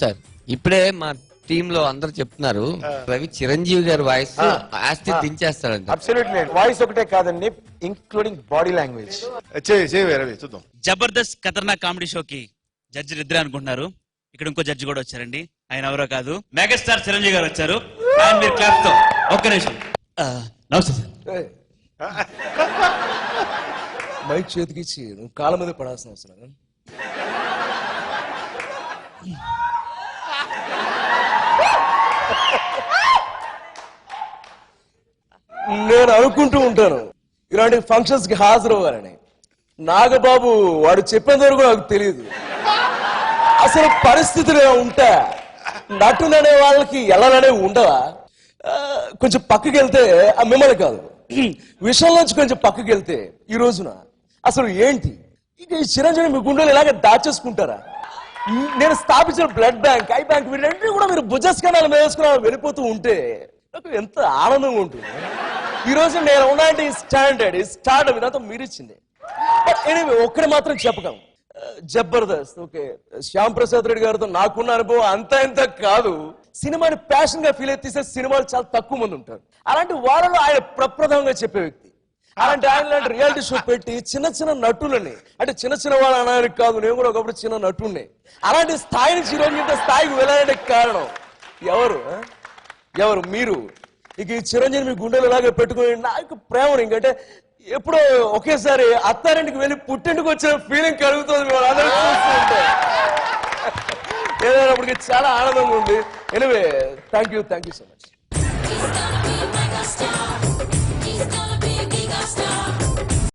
Sir ఇప్పుడే మా team లో అందరు చెప్తున్నారు రవి చిరంజీవి గారి వాయిస్ ఆస్తి దించేస్తాడంట. అబ్సల్యూట్లీ వాయిస్ ఒకటే కాదండి, ఇంక్లూడింగ్ బాడీ లాంగ్వేజ్. రవి చూద్దాం. జబర్దస్త్ ఖతర్నాక్ కామెడీ షోకి జడ్జిలు ఇద్దరే అనుకుంటున్నారు. ఇక్కడ ఇంకో జడ్జి కూడా వచ్చారండి. ఆయన ఎవరో కాదు, మెగాస్టార్ చిరంజీవి గారు వచ్చారు. ఆయన మీరు క్లాప్ తో ఒక్క నిమిషం. నమస్తే సార్. మైక్ చేతికిచ్చి నువ్వు కాళ్ళ మీద పడాల్సిన అవసరం. నేను అనుకుంటూ ఉంటాను ఇలాంటి ఫంక్షన్స్ కి హాజరు అవ్వాలని. నాగబాబు వాడు చెప్పేంత వరకు నాకు తెలియదు. అసలు పరిస్థితులు ఉంటా నటుననే వాళ్ళకి ఎలానే ఉండవా? కొంచెం పక్కకి వెళ్తే మిమ్మల్ని కాదు విషయంలోంచి కొంచెం పక్కకి వెళ్తే ఈ రోజున అసలు ఏంటి ఇక ఈ చిరంజీవి మీ గుండెలు ఇలాగే దాచేసుకుంటారా? నేను స్థాపించిన బ్లడ్ బ్యాంక్, ఐ బ్యాంక్ వీటన్నిటి కూడా మీరు భుజస్కనాలు వేసుకుని వెళ్ళిపోతూ ఉంటే నాకు ఎంత ఆనందంగా ఉంటుంది. ఈ రోజు నేను ఉన్నాయంటే ఈ స్టాండర్డ్ ఈ స్టార్ట్ ఇదంతా మీరు ఇచ్చింది. ఎనీవే ఒక్కటి మాత్రం చెప్పగలను, జబర్దస్త్ ఓకే శ్యామ్ ప్రసాద్ రెడ్డి గారితో నాకున్న అనుభవం అంత ఇంత కాదు. సినిమాని ప్యాషన్ గా ఫీల్ అయితే తీసే సినిమాలు చాలా తక్కువ మంది ఉంటారు. అలాంటి వాళ్ళలో ఆయన ప్రప్రథమంగా చెప్పే వ్యక్తి. అలాంటి ఆయన లాంటి రియాలిటీ షో పెట్టి చిన్న చిన్న నటులని, అంటే చిన్న చిన్న వాళ్ళు అనడానికి కాదు, నేను కూడా ఒకప్పుడు చిన్న నటుడిని, అలాంటి స్థాయి నుంచి ఈరోజు ఇంత స్థాయికి వెళ్ళడానికి కారణం ఎవరు మీరు. ఇక ఈ చిరంజీవి మీ గుండెలు ఇలాగే పెట్టుకుని నాకు ప్రేమ ఇంకంటే ఎప్పుడో ఒకేసారి అత్తారింటికి వెళ్ళి పుట్టింటికి వచ్చిన ఫీలింగ్ కలుగుతుంది. వాళ్ళందరూ చూస్తుంటే ఏదైనప్పటికీ చాలా ఆనందంగా ఉంది. Anyway thank you so much.